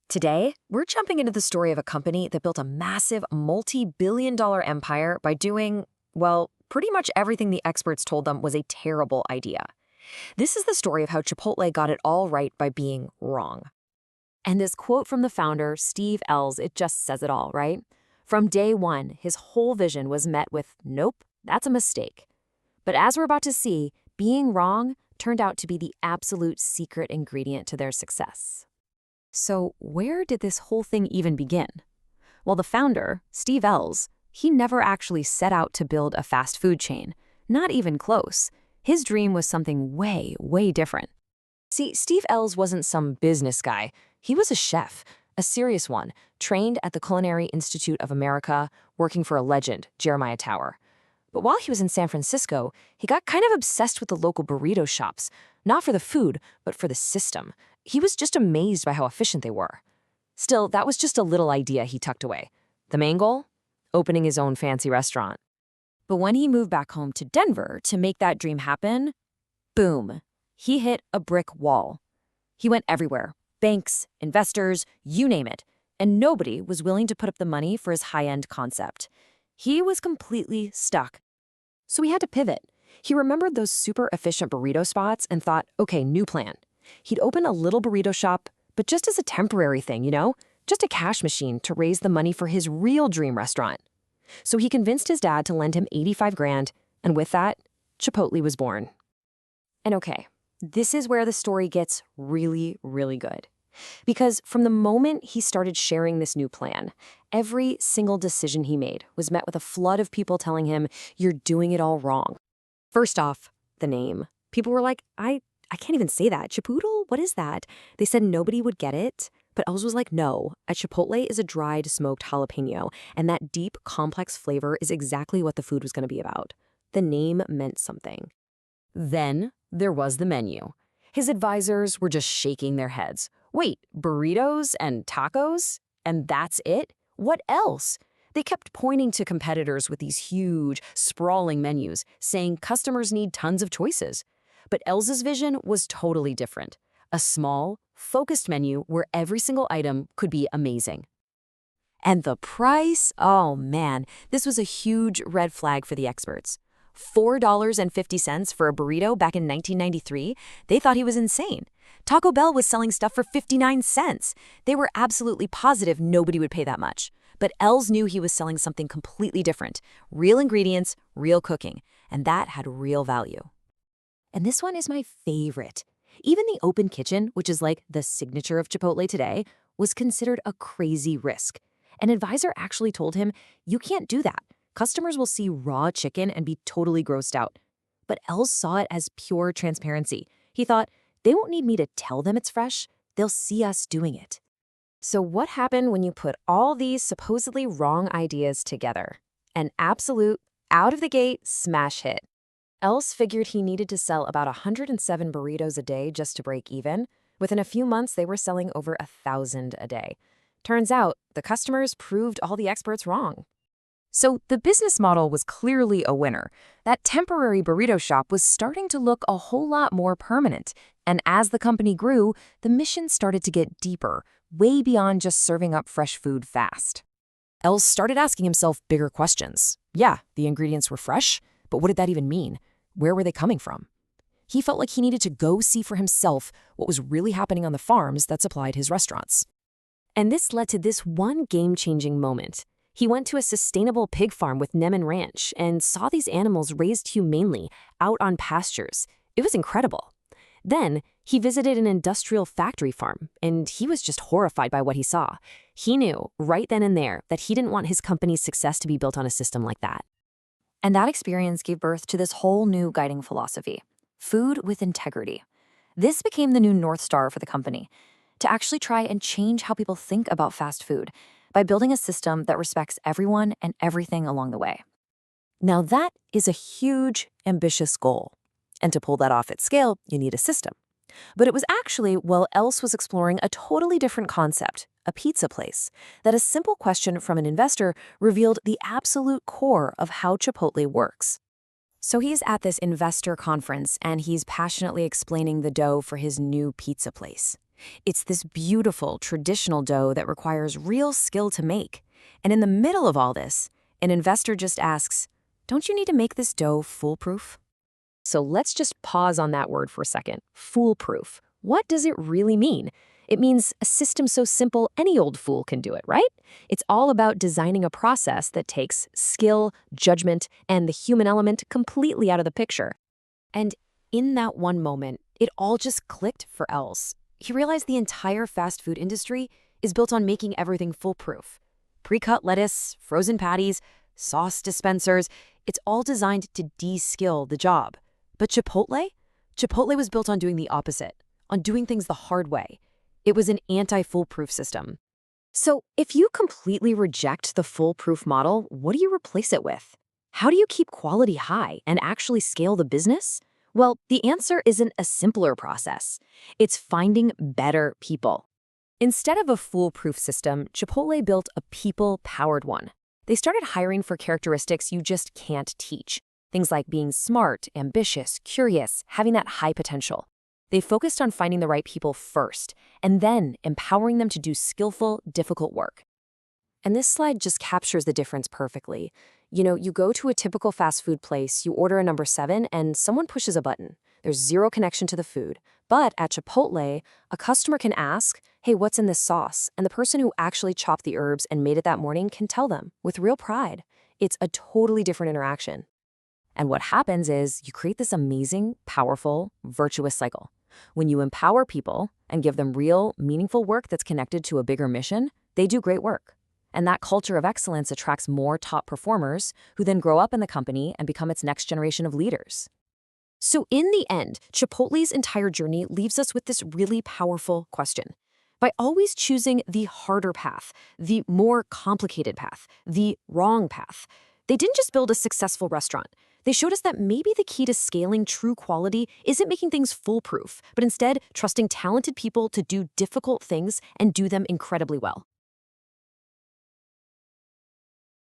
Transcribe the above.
Today, we're jumping into the story of a company that built a massive multi-billion-dollar empire by doing, well, pretty much everything the experts told them was a terrible idea. This is the story of how Chipotle got it all right by being wrong. And this quote from the founder, Steve Ells, it just says it all, right? From day one, his whole vision was met with, nope, that's a mistake. But as we're about to see, being wrong turned out to be the absolute secret ingredient to their success. So where did this whole thing even begin? Well, the founder, Steve Ells, he never actually set out to build a fast food chain. Not even close. His dream was something way, way different. See, Steve Ells wasn't some business guy. He was a chef, a serious one, trained at the Culinary Institute of America, working for a legend, Jeremiah Tower. But while he was in San Francisco, he got kind of obsessed with the local burrito shops, not for the food, but for the system. He was just amazed by how efficient they were. Still, that was just a little idea he tucked away. The main goal? Opening his own fancy restaurant. But when he moved back home to Denver to make that dream happen, boom, he hit a brick wall. He went everywhere, banks, investors, you name it, and nobody was willing to put up the money for his high-end concept. He was completely stuck. So he had to pivot. He remembered those super efficient burrito spots and thought, okay, new plan. He'd open a little burrito shop, but just as a temporary thing, just a cash machine to raise the money for his real dream restaurant. So he convinced his dad to lend him 85 grand, and with that, Chipotle was born. And okay, this is where the story gets really, really good. Because from the moment he started sharing this new plan, every single decision he made was met with a flood of people telling him, you're doing it all wrong. First off, the name. People were like, I can't even say that. Chipoodle? What is that? They said nobody would get it. But Ells was like, no, a Chipotle is a dried smoked jalapeno, and that deep, complex flavor is exactly what the food was going to be about. The name meant something. Then there was the menu. His advisors were just shaking their heads. Wait, burritos and tacos? And that's it? What else? They kept pointing to competitors with these huge, sprawling menus, saying customers need tons of choices. But Ells's vision was totally different. A small, focused menu where every single item could be amazing. And the price? Oh man, this was a huge red flag for the experts. $4.50 for a burrito back in 1993? They thought he was insane. Taco Bell was selling stuff for 59 cents. They were absolutely positive nobody would pay that much. But Ells knew he was selling something completely different. Real ingredients, real cooking. And that had real value. And this one is my favorite. Even the open kitchen, which is like the signature of Chipotle today, was considered a crazy risk. An advisor actually told him, you can't do that. Customers will see raw chicken and be totally grossed out. But Ells saw it as pure transparency. He thought, they won't need me to tell them it's fresh. They'll see us doing it. So what happened when you put all these supposedly wrong ideas together? An absolute, out-of-the-gate smash hit. Ells figured he needed to sell about 107 burritos a day just to break even. Within a few months, they were selling over 1,000 a day. Turns out, the customers proved all the experts wrong. So the business model was clearly a winner. That temporary burrito shop was starting to look a whole lot more permanent. And as the company grew, the mission started to get deeper, way beyond just serving up fresh food fast. Ells started asking himself bigger questions. Yeah, the ingredients were fresh, but what did that even mean? Where were they coming from? He felt like he needed to go see for himself what was really happening on the farms that supplied his restaurants. And this led to this one game-changing moment. He went to a sustainable pig farm with Nemen Ranch and saw these animals raised humanely out on pastures. It was incredible. Then he visited an industrial factory farm, and he was just horrified by what he saw. He knew right then and there that he didn't want his company's success to be built on a system like that. And that experience gave birth to this whole new guiding philosophy, food with integrity. This became the new North Star for the company, to actually try and change how people think about fast food by building a system that respects everyone and everything along the way. Now that is a huge, ambitious goal. And to pull that off at scale, you need a system. But it was actually while Ells was exploring a totally different concept, a pizza place, that a simple question from an investor revealed the absolute core of how Chipotle works. So he's at this investor conference and he's passionately explaining the dough for his new pizza place. It's this beautiful, traditional dough that requires real skill to make. And in the middle of all this, an investor just asks, don't you need to make this dough foolproof? So let's just pause on that word for a second. Foolproof. What does it really mean? It means a system so simple any old fool can do it, right? It's all about designing a process that takes skill, judgment, and the human element completely out of the picture. And in that one moment, it all just clicked for Ells. He realized the entire fast food industry is built on making everything foolproof. Pre-cut lettuce, frozen patties, sauce dispensers, it's all designed to de-skill the job. But Chipotle? Chipotle was built on doing the opposite, on doing things the hard way. It was an anti-foolproof system. So if you completely reject the foolproof model, what do you replace it with? How do you keep quality high and actually scale the business? Well, the answer isn't a simpler process. It's finding better people. Instead of a foolproof system, Chipotle built a people-powered one. They started hiring for characteristics you just can't teach. Things like being smart, ambitious, curious, having that high potential. They focused on finding the right people first, and then empowering them to do skillful, difficult work. And this slide just captures the difference perfectly. You go to a typical fast food place, you order a number 7, and someone pushes a button. There's zero connection to the food. But at Chipotle, a customer can ask, hey, what's in this sauce? And the person who actually chopped the herbs and made it that morning can tell them with real pride. It's a totally different interaction. And what happens is you create this amazing, powerful, virtuous cycle. When you empower people and give them real, meaningful work that's connected to a bigger mission, they do great work. And that culture of excellence attracts more top performers who then grow up in the company and become its next generation of leaders. So in the end, Chipotle's entire journey leaves us with this really powerful question. By always choosing the harder path, the more complicated path, the wrong path, they didn't just build a successful restaurant. They showed us that maybe the key to scaling true quality isn't making things foolproof, but instead trusting talented people to do difficult things and do them incredibly well.